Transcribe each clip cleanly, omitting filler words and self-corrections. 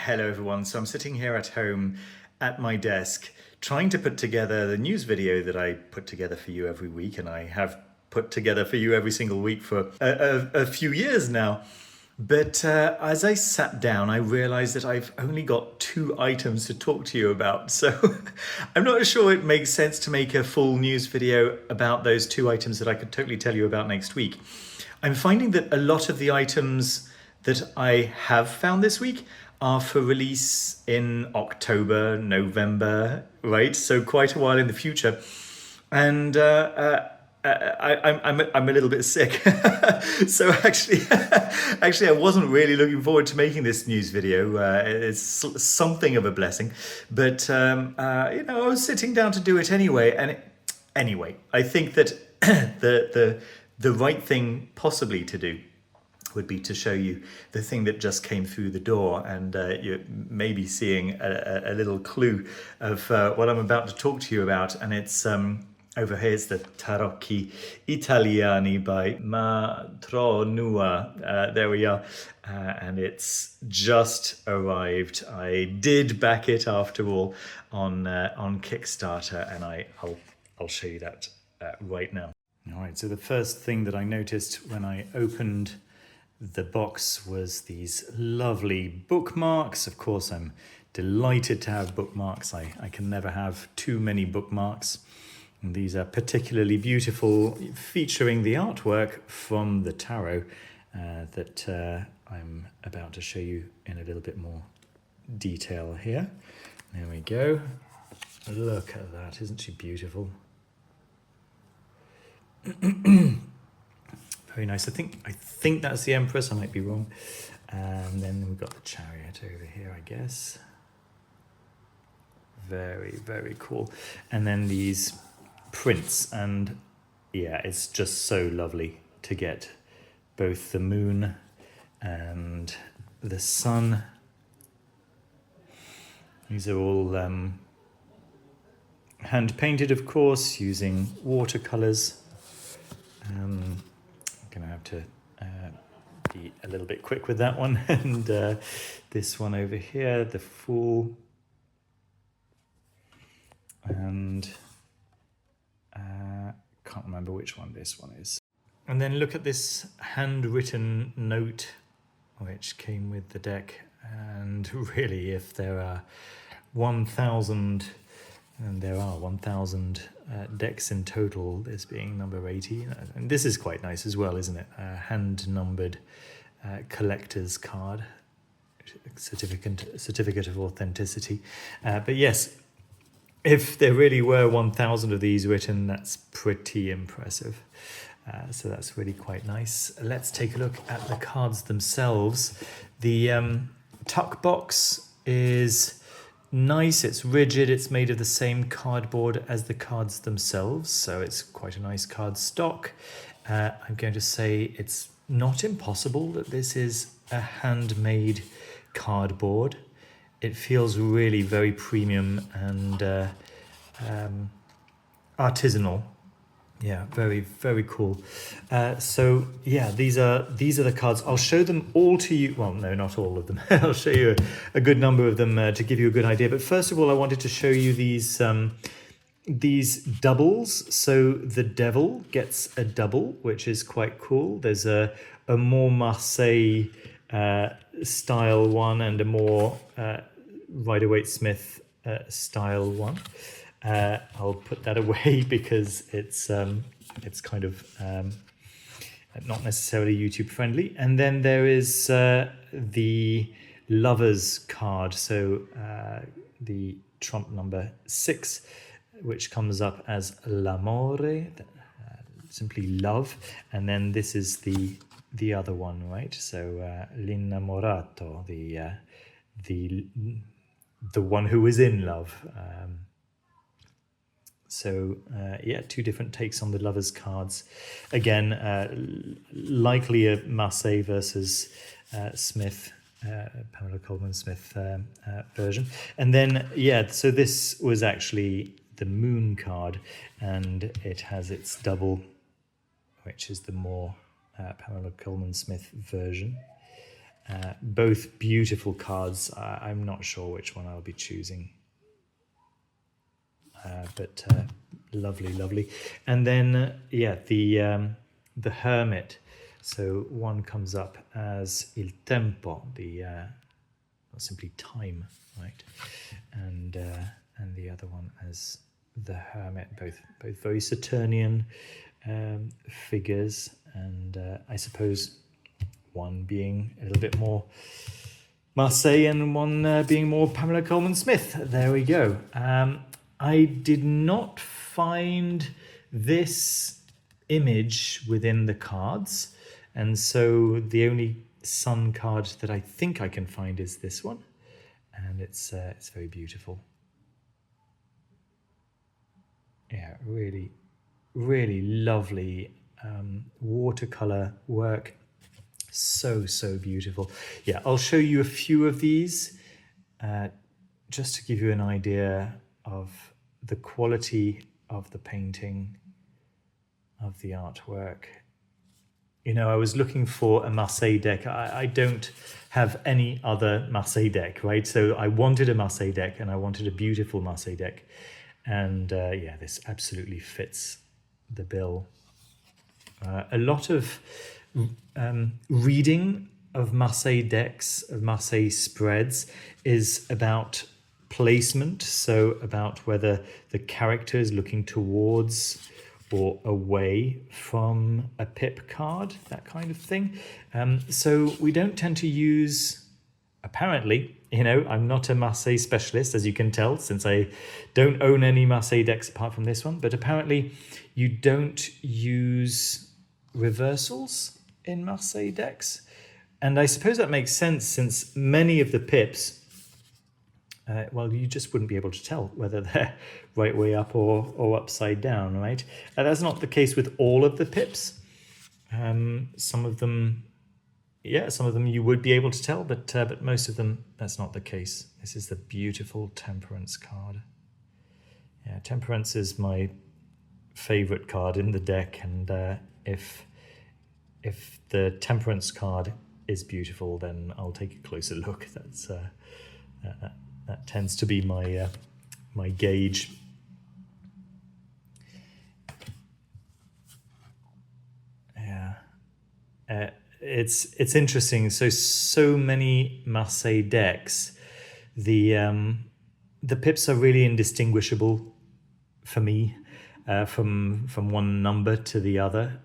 Hello everyone, so I'm sitting here at home at my desk trying to put together the news video that I put together for you every week, and I have put together for you every single week for a few years now. But as I sat down, I realized that I've only got 2 items to talk to you about. So I'm not sure it makes sense to make a full news video about those 2 items that I could totally tell you about next week. I'm finding that a lot of the items that I have found this week are for release in October, November, right? So quite a while in the future. And I'm a little bit sick. So actually I wasn't really looking forward to making this news video. It's something of a blessing, but I was sitting down to do it anyway. And anyway, I think that the right thing possibly to do would be to show you the thing that just came through the door, and you're maybe seeing a little clue of what I'm about to talk to you about. And it's over here, it's the Tarocchi Italiani by Matronua. There we are. And it's just arrived. I did back it after all on Kickstarter, and I'll show you that right now. All right, so the first thing that I noticed when I opened the box was these lovely bookmarks. Of course, I'm delighted to have bookmarks. I can never have too many bookmarks. And these are particularly beautiful, featuring the artwork from the tarot that I'm about to show you in a little bit more detail here. There we go. Look at that, isn't she beautiful? Very nice. I think that's the Empress. I might be wrong. And then we've got the Chariot over here, I guess. Very, very cool. And then these prints. And yeah, it's just so lovely to get both the moon and the sun. These are all hand painted, of course, using watercolors. I'm gonna have to be a little bit quick with that one. And this one over here, the Fool, and can't remember which one this one is. And then look at this handwritten note which came with the deck. And really, if there are 1,000, and there are 1,000 decks in total, this being number 80. And this is quite nice as well, isn't it? A hand-numbered collector's card, certificate of authenticity. But yes, if there really were 1,000 of these written, that's pretty impressive. So that's really quite nice. Let's take a look at the cards themselves. The tuck box is nice, it's rigid, it's made of the same cardboard as the cards themselves, so it's quite a nice card stock. I'm going to say it's not impossible that this is a handmade cardboard. It feels really very premium and artisanal. Yeah, very, very cool. So yeah, these are the cards. I'll show them all to you. Well, no, not all of them. I'll show you a good number of them to give you a good idea. But first of all, I wanted to show you these doubles. So the Devil gets a double, which is quite cool. There's a more Marseille style one and a more Rider-Waite-Smith style one. I'll put that away because it's kind of not necessarily YouTube friendly. And then there is the Lovers card, so the trump number 6, which comes up as l'amore, simply love. And then this is the other one, right? So l'innamorato, the one who is in love. So yeah, 2 different takes on the Lovers cards. Again, likely a Marseille versus Smith, Pamela Coleman Smith version. And then, yeah, so this was actually the Moon card, and it has its double, which is the more Pamela Coleman Smith version. Both beautiful cards. I'm not sure which one I'll be choosing. But lovely, lovely. And then, yeah, the Hermit. So one comes up as il tempo, simply time, right? And the other one as the Hermit, both very Saturnian figures, and I suppose one being a little bit more Marseille and one being more Pamela Coleman Smith. There we go. I did not find this image within the cards, and so the only sun card that I think I can find is this one, and it's very beautiful. Yeah, really, really lovely watercolor work. So beautiful. Yeah, I'll show you a few of these just to give you an idea of the quality of the painting, of the artwork. You know, I was looking for a Marseille deck. I don't have any other Marseille deck, right? So I wanted a Marseille deck, and I wanted a beautiful Marseille deck. And yeah, this absolutely fits the bill. A lot of reading of Marseille decks, of Marseille spreads, is about placement. So about whether the character is looking towards or away from a pip card, that kind of thing. So we don't tend to use, apparently, you know, I'm not a Marseille specialist, as you can tell, since I don't own any Marseille decks apart from this one, but apparently you don't use reversals in Marseille decks. And I suppose that makes sense, since many of the pips, well, you just wouldn't be able to tell whether they're right way up or upside down, right? That's not the case with all of the pips. Some of them, yeah, some of them you would be able to tell, but most of them, that's not the case. This is the beautiful Temperance card. Yeah, Temperance is my favorite card in the deck, and if the Temperance card is beautiful, then I'll take a closer look. That tends to be my my gauge. Yeah, it's interesting. So many Marseille decks, the pips are really indistinguishable for me from one number to the other.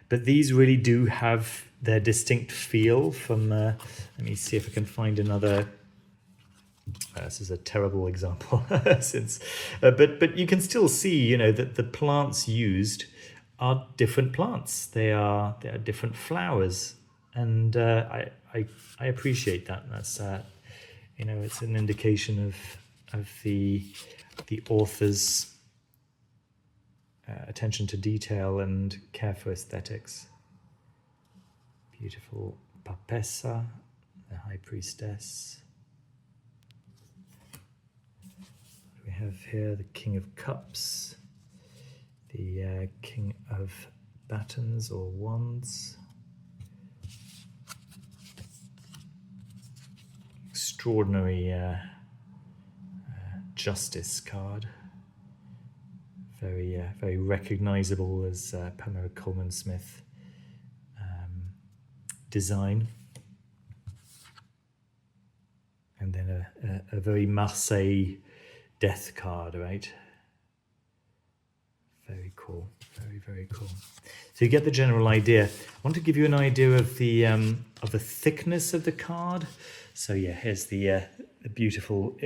But these really do have their distinct feel from. Let me see if I can find another. This is a terrible example, since, but you can still see, you know, that the plants used are different plants. They are different flowers, and I appreciate that. That's you know, it's an indication of the author's attention to detail and care for aesthetics. Beautiful Papessa, the High Priestess. We have here the King of Cups, the King of Batons or Wands. Extraordinary Justice card. Very recognizable as Pamela Coleman Smith design. And then a very Marseille Death card, right? Very cool. Very cool. So you get the general idea. I want to give you an idea of the thickness of the card. So yeah, here's the beautiful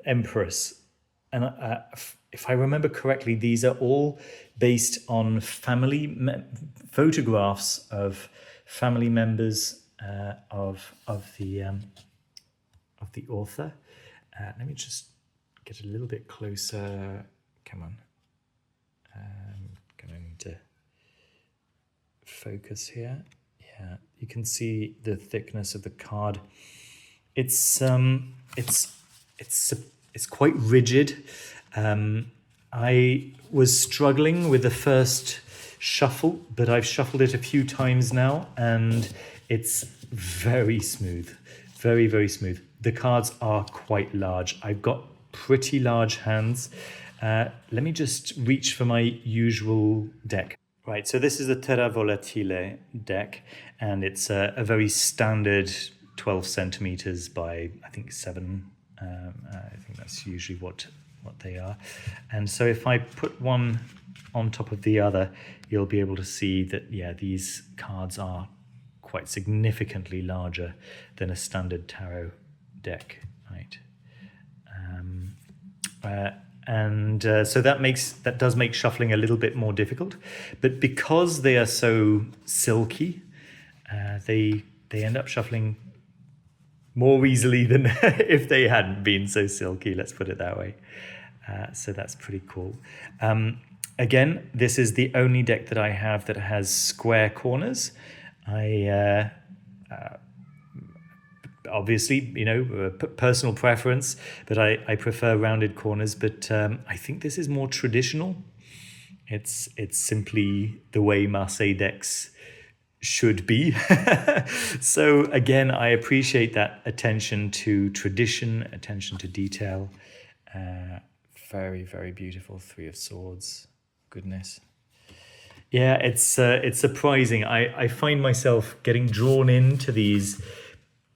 Empress. And if I remember correctly, these are all based on photographs of family members of the author. Let me just get a little bit closer. Come on. Gonna need to focus here. Yeah, you can see the thickness of the card. It's quite rigid. I was struggling with the first shuffle, but I've shuffled it a few times now, and it's very smooth, very, very smooth. The cards are quite large. I've got pretty large hands. Let me just reach for my usual deck. Right, so this is the Terra Volatile deck, and it's a very standard 12 centimeters by, I think, 7. I think that's usually what they are. And so if I put one on top of the other, you'll be able to see that, yeah, these cards are quite significantly larger than a standard tarot deck, right? So that does make shuffling a little bit more difficult, but because they are so silky, they end up shuffling more easily than if they hadn't been so silky, let's put it that way. So that's pretty cool. Again, this is the only deck that I have that has square corners. Obviously, personal preference, but I prefer rounded corners. But I think this is more traditional. It's simply the way Marseille decks should be. So again, I appreciate that attention to tradition, attention to detail. Very, very beautiful. 3 of Swords. Goodness. Yeah, it's surprising. I find myself getting drawn into these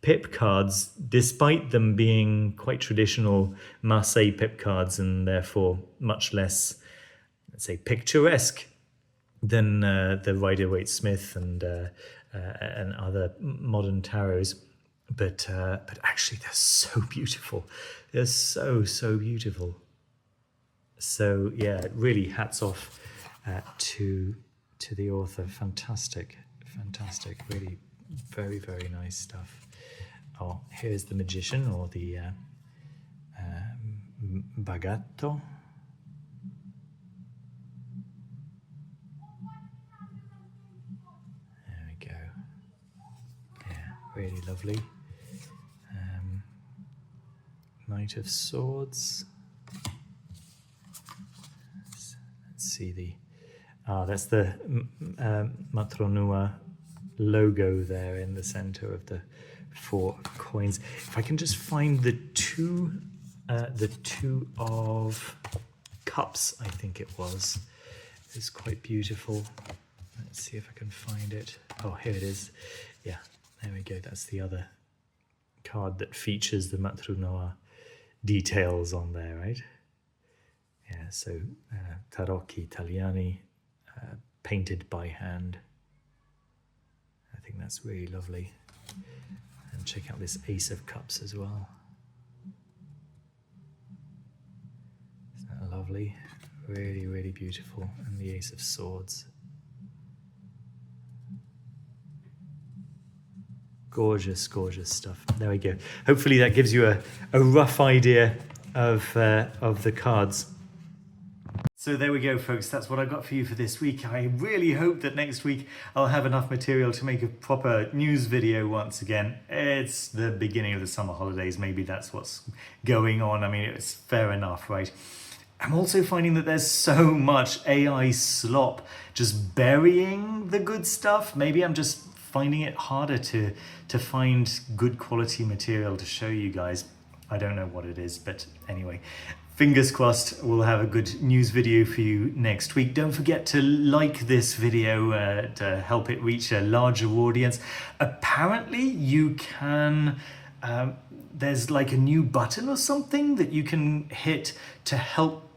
pip cards, despite them being quite traditional Marseille pip cards and therefore much less, let's say, picturesque than the Rider-Waite-Smith and other modern tarots. But actually, they're so beautiful. They're so beautiful. So yeah, really hats off to the author. Fantastic, really very, very nice stuff. Oh, here's the Magician, or the Bagatto. There we go. Yeah, really lovely. Knight of Swords. Let's see that's the Matronua logo there in the center of the 4 coins. If I can just find the two of cups, I think it was. It's quite beautiful. Let's see if I can find it. Oh, here it is. Yeah, there we go. That's the other card that features the Matronua details on there, right? Yeah, so Tarocchi Italiani, painted by hand. I think that's really lovely. And check out this Ace of Cups as well. Isn't that lovely? Really, really beautiful. And the Ace of Swords. Gorgeous, gorgeous stuff. There we go. Hopefully that gives you a rough idea of the cards. So there we go, folks. That's what I've got for you for this week. I really hope that next week I'll have enough material to make a proper news video once again. It's the beginning of the summer holidays. Maybe that's what's going on. I mean, it's fair enough, right? I'm also finding that there's so much AI slop just burying the good stuff. Maybe I'm just finding it harder to find good quality material to show you guys. I don't know what it is, but anyway. Fingers crossed we'll have a good news video for you next week. Don't forget to like this video to help it reach a larger audience. Apparently you can, there's like a new button or something that you can hit to help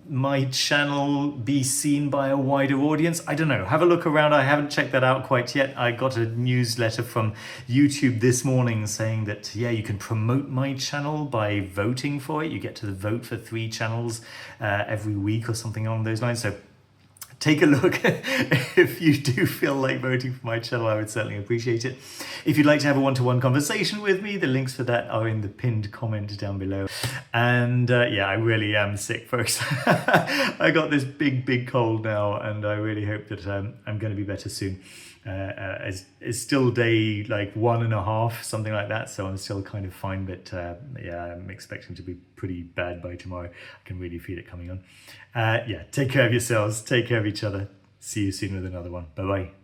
my channel be seen by a wider audience. I don't know, have a look around. I haven't checked that out quite yet. I got a newsletter from YouTube this morning saying that, yeah, you can promote my channel by voting for it. You get to vote for 3 channels every week or something along those lines. So take a look. If you do feel like voting for my channel, I would certainly appreciate it. If you'd like to have a one-to-one conversation with me, the links for that are in the pinned comment down below. And yeah, I really am sick, folks. I got this big cold now, and I really hope that I'm going to be better soon. It's still day like 1.5, something like that, so I'm still kind of fine, but yeah, I'm expecting to be pretty bad by tomorrow. I can really feel it coming on. Yeah, take care of yourselves, take care of each other. See you soon with another one. Bye bye.